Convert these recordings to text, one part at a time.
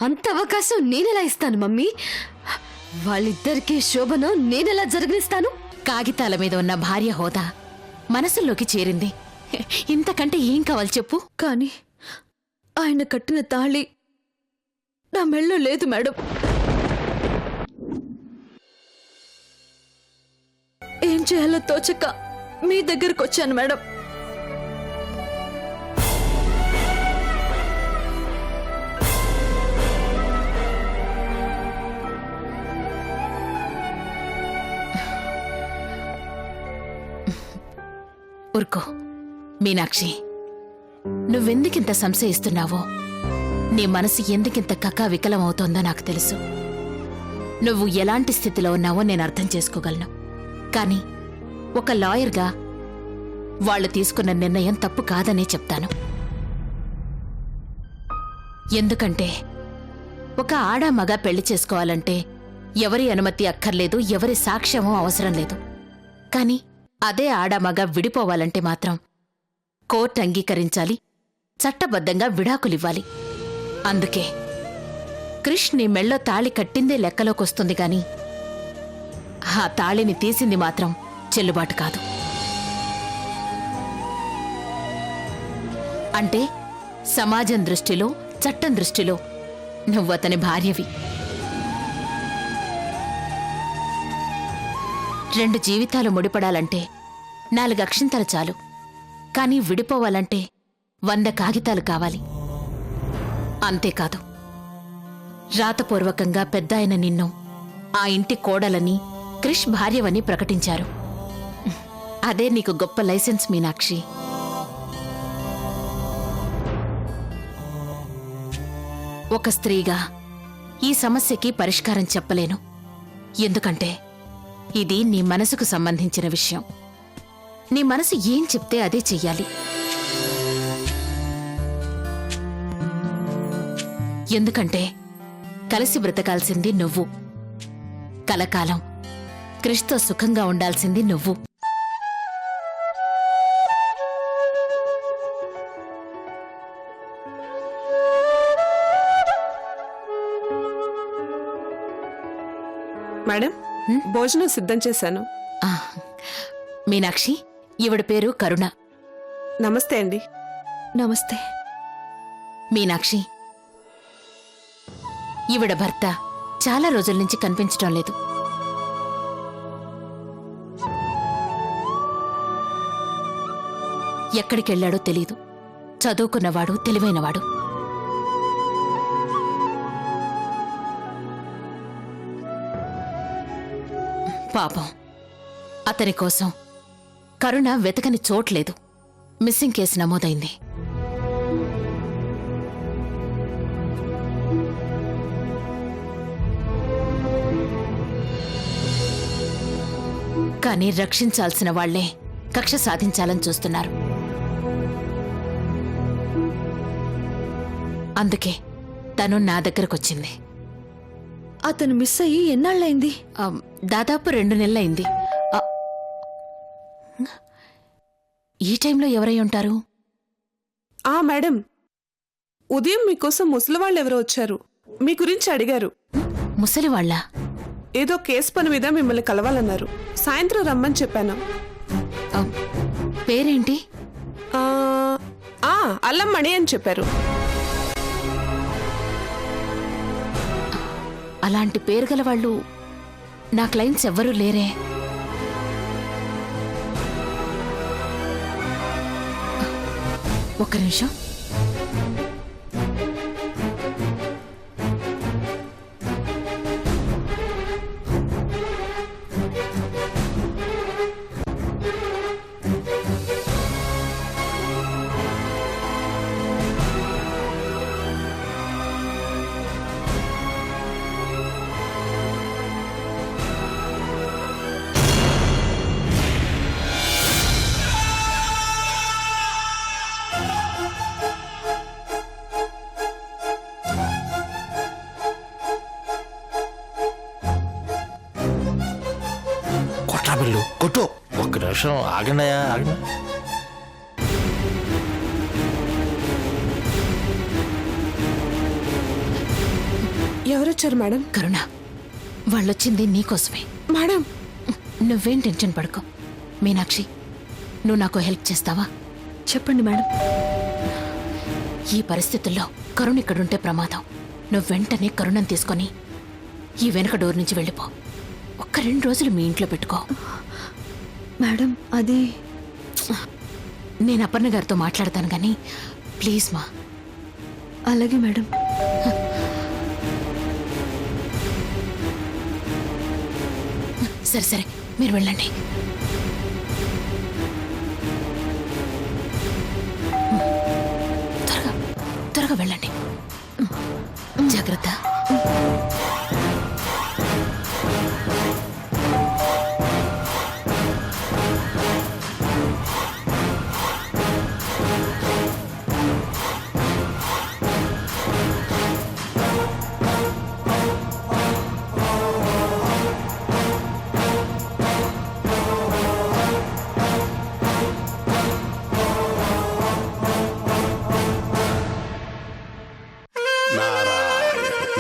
అంత అవకాశం నేనెలా ఇస్తాను మమ్మీ? వాళ్ళిద్దరికీ శోభను నేనెలా జరిగిస్తాను? కాగితాల మీద ఉన్న భార్య హోదా మనసుల్లోకి చేరింది. ఇంతకంటే ఏం కావాలి చెప్పు? కానీ ఆయన కట్టిన తాళి నా మెళ్ళో లేదు మేడం. ఏం చేయాలో తోచక మీ దగ్గరకు వచ్చాను మేడం. ఊరుకో మీనాక్షి, నువ్వెందుకింత సంశయిస్తున్నావో, నీ మనసు ఎందుకింత కకావికలమవుతోందో నాకు తెలుసు. నువ్వు ఎలాంటి స్థితిలో ఉన్నావో నేను అర్థం చేసుకోగలను. కానీ ఒక లాయర్గా వాళ్ళు తీసుకున్న నిర్ణయం తప్పు కాదనే చెప్తాను. ఎందుకంటే ఒక ఆడ మగ పెళ్లి చేసుకోవాలంటే ఎవరి అనుమతి అక్కర్లేదు, ఎవరి సాక్ష్యమూ అవసరం లేదు. కానీ అదే ఆడ మగ విడిపోవాలంటే మాత్రం కోర్టు అంగీకరించాలి, చట్టబద్ధంగా విడాకులివ్వాలి. అందుకే క్రిష్ నీ మెళ్ళో తాళి కట్టిందే లెక్కలోకొస్తుంది గాని ఆ తాళిని తీసింది మాత్రం చెల్లుబాటు కాదు. అంటే సమాజం దృష్టిలో, చట్టం దృష్టిలో నువ్వతని భార్యవి. 2 జీవితాలు ముడిపడాలంటే 4 అక్షింతలు చాలు. కానీ విడిపోవాలంటే 100 కాగితాలు కావాలి. అంతేకాదు, రాతపూర్వకంగా పెద్దాయన నిన్ను ఆ ఇంటి కోడలని, క్రిష్ భార్యవని ప్రకటించారు. అదే నీకు గొప్ప లైసెన్స్ మీనాక్షి. ఒక స్త్రీగా ఈ సమస్యకి పరిష్కారం చెప్పలేను. ఎందుకంటే ఇది నీ మనసుకు సంబంధించిన విషయం. నీ మనసు ఏం చెప్తే అదే చెయ్యాలి. ఎందుకంటే కలిసి బ్రతకాల్సింది నువ్వు, కలకాలం క్రిష్తో సుఖంగా ఉండాల్సింది నువ్వు. మేడం, భోజనం సిద్ధం చేశాను. ఆ, మీనాక్షి, ఈవిడ పేరు కరుణ. నమస్తే అండి. నమస్తే. మీనాక్షి, ఈవిడ భర్త చాలా రోజుల నుంచి కనిపించటం లేదు. ఎక్కడికెళ్లాడో తెలీదు. చదువుకున్నవాడు, తెలివైనవాడు. పాపం, అతని కోసం కరుణ వెతకని చోట్లేదు. మిస్సింగ్ కేసు నమోదైంది. కానీ రక్షించాల్సిన వాళ్లే కక్ష సాధించాలని చూస్తున్నారు. అందుకే తను నా దగ్గరకొచ్చింది. అతను మిస్ అయ్యి ఎన్నాళ్ళైంది? దాదాపు 2 నెలలైంది. ఈ టైంలో ఎవరై ఉంటారు? మేడం, ఉదయం మీకోసం ముసలివాళ్ళు ఎవరో వచ్చారు. మీ గురించి అడిగారు. ముసలివాళ్ళ? ఏదో కేసు పని మీద మిమ్మల్ని కలవాలన్నారు. సాయంత్రం రమ్మని చెప్పాను. పేరేంటి? అల్లమ్మణి అని చెప్పారు. అలాంటి పేరు గల వాళ్ళు నా క్లయింట్స్ ఎవ్వరూ లేరే. ఒక్క నిమిషం. బిల్లు కొట్టు. ఒక్క నిమిషం ఆగండియా, ఆగండి. ఎవరొచ్చారు మేడం? కరుణ, వాళ్ళొచ్చింది నీకోసమే. మేడం, నువ్వేం టెన్షన్ పడుకో. మీనాక్షి, నువ్వు నాకు హెల్ప్ చేస్తావా? చెప్పండి మేడం. ఈ పరిస్థితుల్లో కరుణ ఇక్కడుంటే ప్రమాదం. నువ్వు వెంటనే కరుణను తీసుకొని ఈ వెనక డోర్ నుంచి వెళ్ళిపో. ఒక్క 2 రోజులు మీ ఇంట్లో పెట్టుకో. మేడం అది నేను అపర్ణ గారితో మాట్లాడతాను గానీ ప్లీజ్ మా. అలాగే మేడం. సరే సరే, మీరు వెళ్ళండి. త్వరగా త్వరగా వెళ్ళండి. జాగ్రత్త.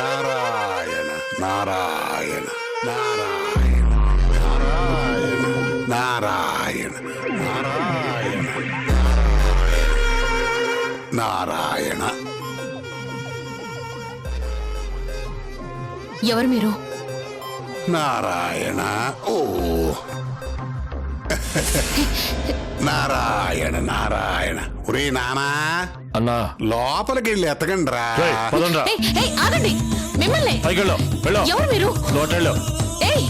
నారాయణ నారాయణ నారాయణ నారాయణ నారాయణ నారాయణ నారాయణ. ఎవరు మీరు? నారాయణ. ఓ నారాయణ నారాయణ. ఒరే నానా, అన్నా లోపలికి వెళ్ళి ఎత్తకండిరా. రేయ్, పదండ్రా. ఏయ్, ఏయ్, ఆగండి. మిమ్మల్ని. పైకెళ్ళు, వెళ్ళు. ఎవరు మీరు? లోటెళ్ళు. ఏయ్,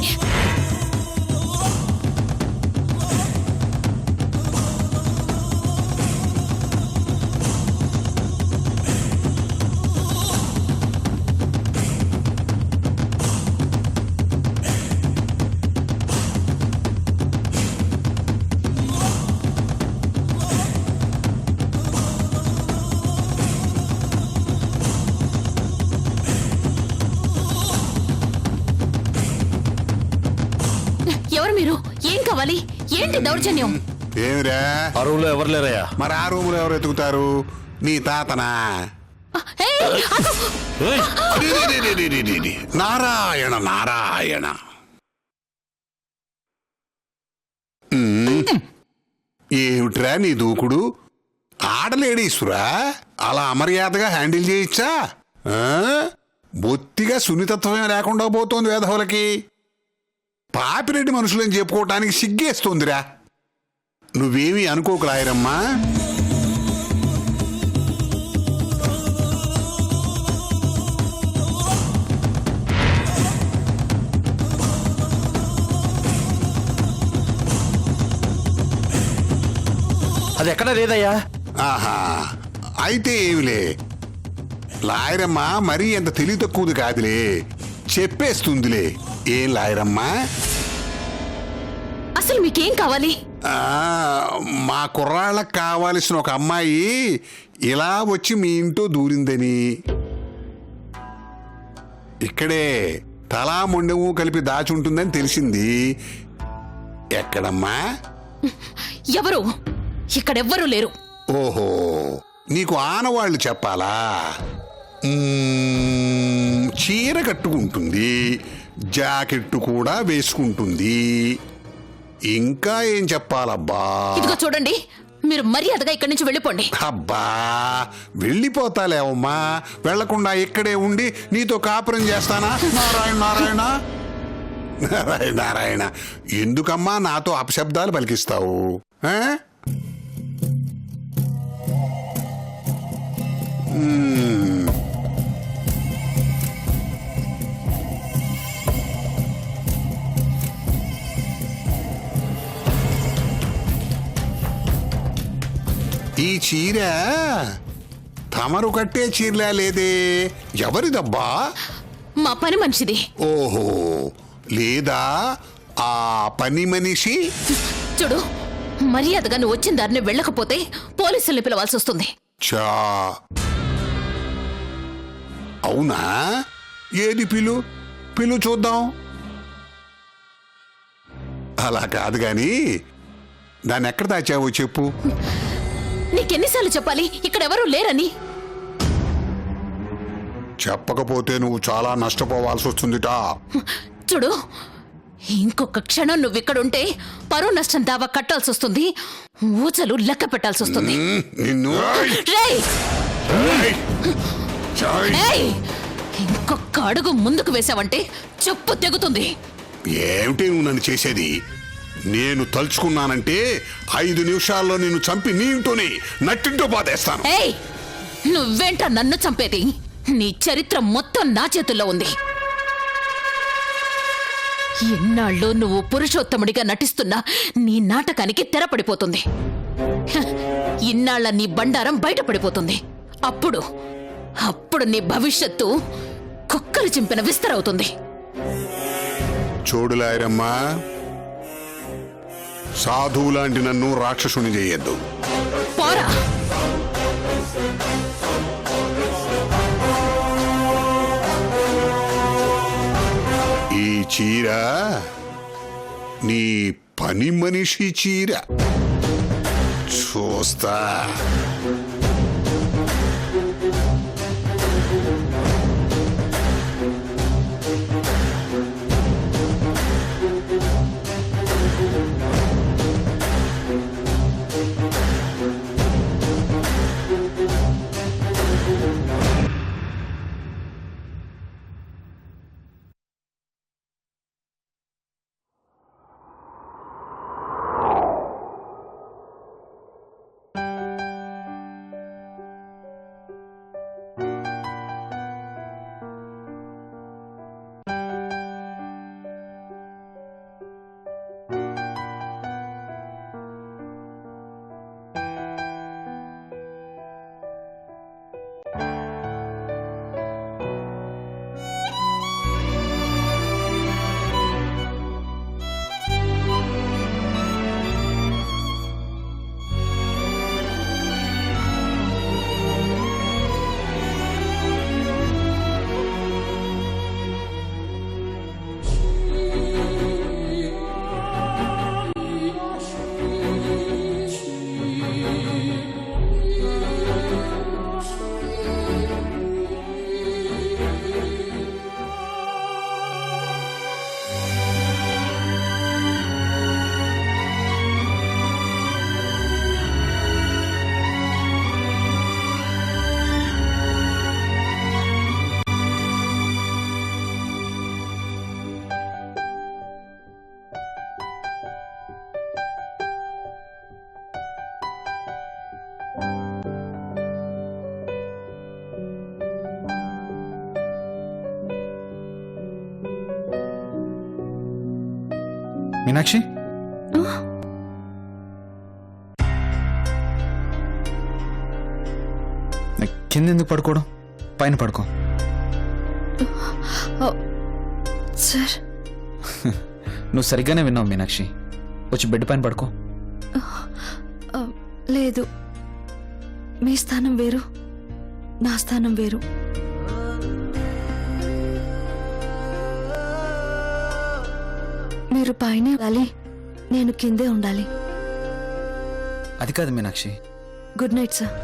ఎవరు మీరు? ఏం కావాలి? ఏంటి దౌర్జన్యం? ఏమిరా, ఆ రూమ్ లో ఎవరు లేరయ్యా? మరి ఆ రూములో ఎవరు ఎత్తుకుతారు? నీ తాతనా? ఏయ్, ఆగు. ఏయ్, నారాయణ నారాయణ. ఏమిట్రా నీ దూకుడు? ఆడలేడీసురా, అలా అమర్యాదగా హ్యాండిల్ చేయొచ్చా? బొత్తిగా సున్నితత్వమే లేకుండా పోతోంది వేధవులకి. పాపిరెడ్డి మనుషులని చెప్పుకోవటానికి సిగ్గేస్తోందిరా. నువ్వేమీ అనుకోకు లాయరమ్మా. అది ఎక్కడ లేదయ్యా. ఆహా, అయితే ఏమిలే, లాయరమ్మా మరీ ఎంత తెలివి తక్కువది కాదులే, చెప్పేస్తుందిలే. ఏం లాయరమ్మా? అసలు మీకేం కావాలి? మా కుర్రాళ్ళకు కావాల్సిన ఒక అమ్మాయి ఇలా వచ్చి మీ ఇంట్లో దూరిందని, ఇక్కడే తలా మొండెము కలిపి దాచుంటుందని తెలిసింది. ఎక్కడమ్మా? ఎవరు? ఇక్కడెవ్వరూ లేరు. ఓహో, నీకు ఆనవాళ్లు చెప్పాలా? చీర కట్టుకుంటుంది, జాకెట్టు కూడా వేసుకుంటుంది. ఇంకా ఏం చెప్పాలబ్బా? ఇదిగో చూడండి, మీరు మర్యాదగా ఇక్కడి నుంచి వెళ్ళిపోండి. అబ్బా, వెళ్ళిపోతాలేవమ్మా. వెళ్లకుండా ఇక్కడే ఉండి నీతో కాపురం చేస్తానా? నారాయణ నారాయణ నారాయణ నారాయణ. ఎందుకమ్మా నాతో అపశబ్దాలు పలికిస్తావు? ఈ చీర తమరు కట్టే చీరలా లేదే, ఎవరిదబ్బా? మా పని మనిషిది. ఓహో, లేదా ఆ పని మనిషి? చూడు, మర్యాదగా నువ్వు వచ్చిన దారిని వెళ్ళకపోతే పోలీసుల్ని పిలవాల్సి వస్తుంది. చా, అవునా? ఏది పిలు పిలు చూద్దాం. అలా కాదు గాని దాన్ని ఎక్కడ దాచావో చెప్పు. నీకెన్నిసార్లు చెప్పాలి ఇక్కడెవరూ లేరని? చెప్పకపోతే నువ్వు చాలా నష్టపోవాల్సి వస్తుందిటా. చూడు, ఇంకొక క్షణం నువ్వు ఇక్కడుంటే పరువు నష్టం దావా కట్టాల్సి వస్తుంది, ఊచలు లెక్క పెట్టాల్సి వస్తుంది. నిన్ను రేయ్! ఏయ్! ఏయ్! ఏయ్! ఇంకొక అడుగు ముందుకు వేసావంటే చెప్పు తెగుతుంది. ఏమిటి నువ్వు నన్ను చేసేది? నేను తలుచుకున్నానంటే 5 నిమిషాల్లో నిన్ను చంపి నీ ఇంటోనే నట్టింటో బాధేస్తాను. ఏయ్! నువ్వేంట నన్ను చంపేది? నీ చరిత్ర మొత్తం నా చేతుల్లో ఉంది. ఎన్నాళ్ళు నువ్వు పురుషోత్తముడిగా నటిస్తున్నా నీ నాటకానికి తెరపడిపోతుంది. హ, ఇన్నాళ్ళ నీ బండారం బయటపడిపోతుంది. అప్పుడు నీ భవిష్యత్తు కుక్కలు చింపిన విస్తరవుతుంది. చూడు లాయరమ్మా, సాధువు లాంటి నన్ను రాక్షసుని చేయొద్దు. పోరా! ఈ చీర నీ పని మనిషి చీర. చూస్తా. మీనాక్షి, కింద ఎందుకు పడుకోవడం? పైన పడుకో. సార్, నువ్వు సరిగ్గానే విన్నావు మీనాక్షి. వచ్చి బెడ్ పైన పడుకో. లేదు, మీ స్థానం వేరు, నా స్థానం వేరు. మీరు పైనే ఉండాలి, నేను కిందే ఉండాలి. అది కాదు మీనాక్షి. Good night sir.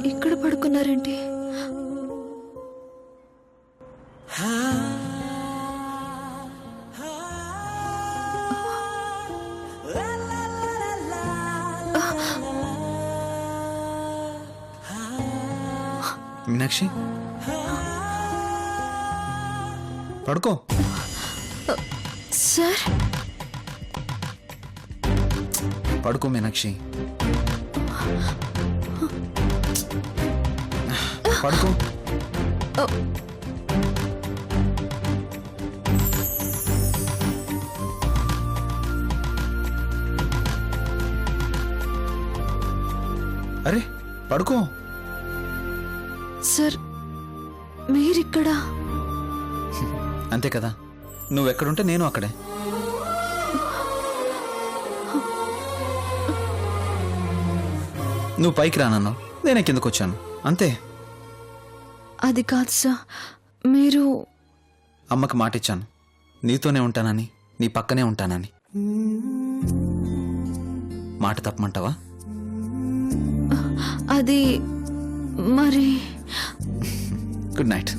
ఇక్కడ పడుకున్నారేంటి? మీనాక్షి పడుకో. సార్, పడుకో మీనాక్షి, పడుకో. అరే పడుకో. సార్ మీరిక్కడ? అంతే కదా, నువ్వెక్కడుంటే నేను అక్కడే. నువ్వు పైకి రానన్నావు, నేను కిందకు వచ్చాను, అంతే. అది కాదు సార్, మీరు అమ్మకి మాటిచ్చాను, నీతోనే ఉంటానని, నీ పక్కనే ఉంటానని. మాట తప్పమంటావా? అది మరి. Good night.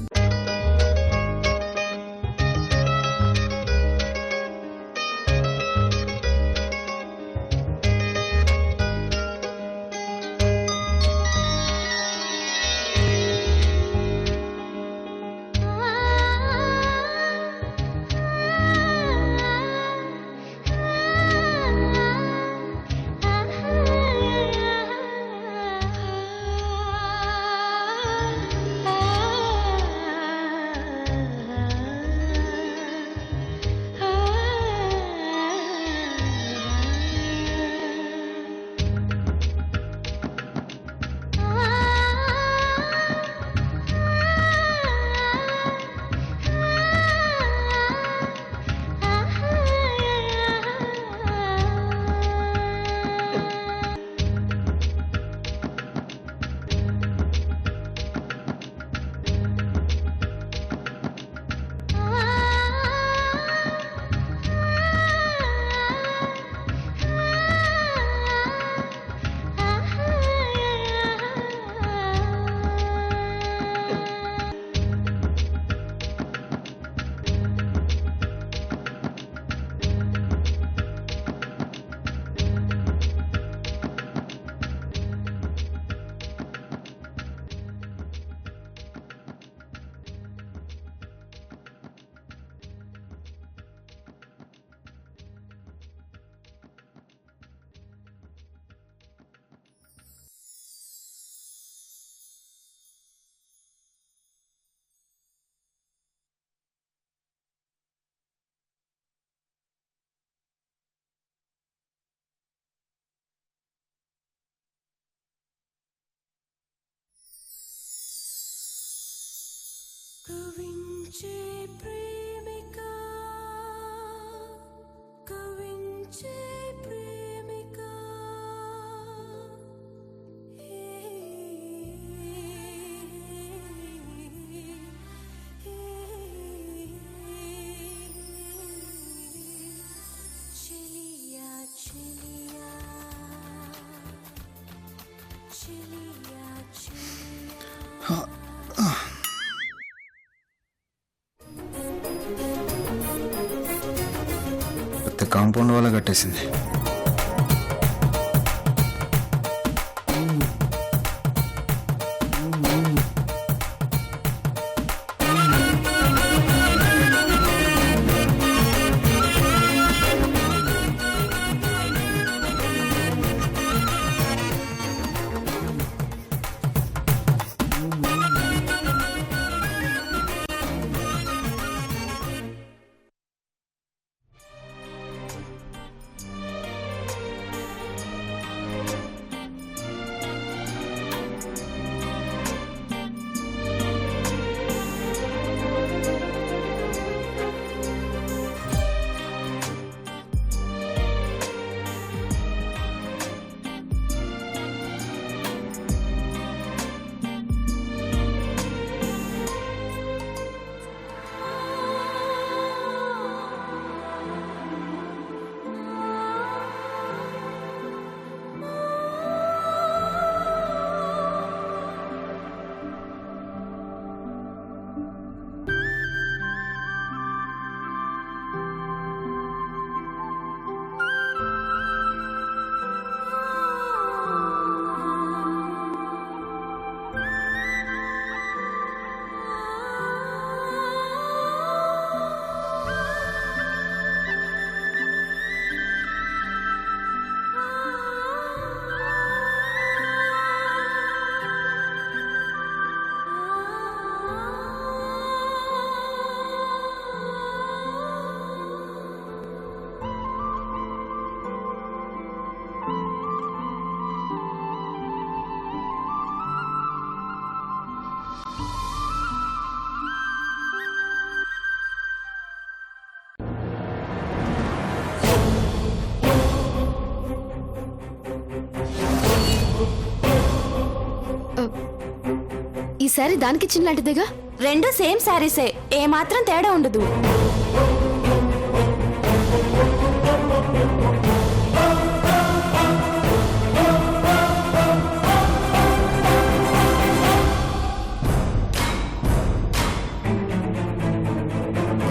కవించే ప్రేమిక, కవించే ప్రేమిక, చెలియా చెలియా చెలియా చెలియా. కాంపౌండ్ వల్ల కట్టేసింది. ఈ సారీ దానికి ఇచ్చిన లాంటిదేగా. రెండు సేమ్ శారీసే, ఏ మాత్రం తేడా ఉండదు.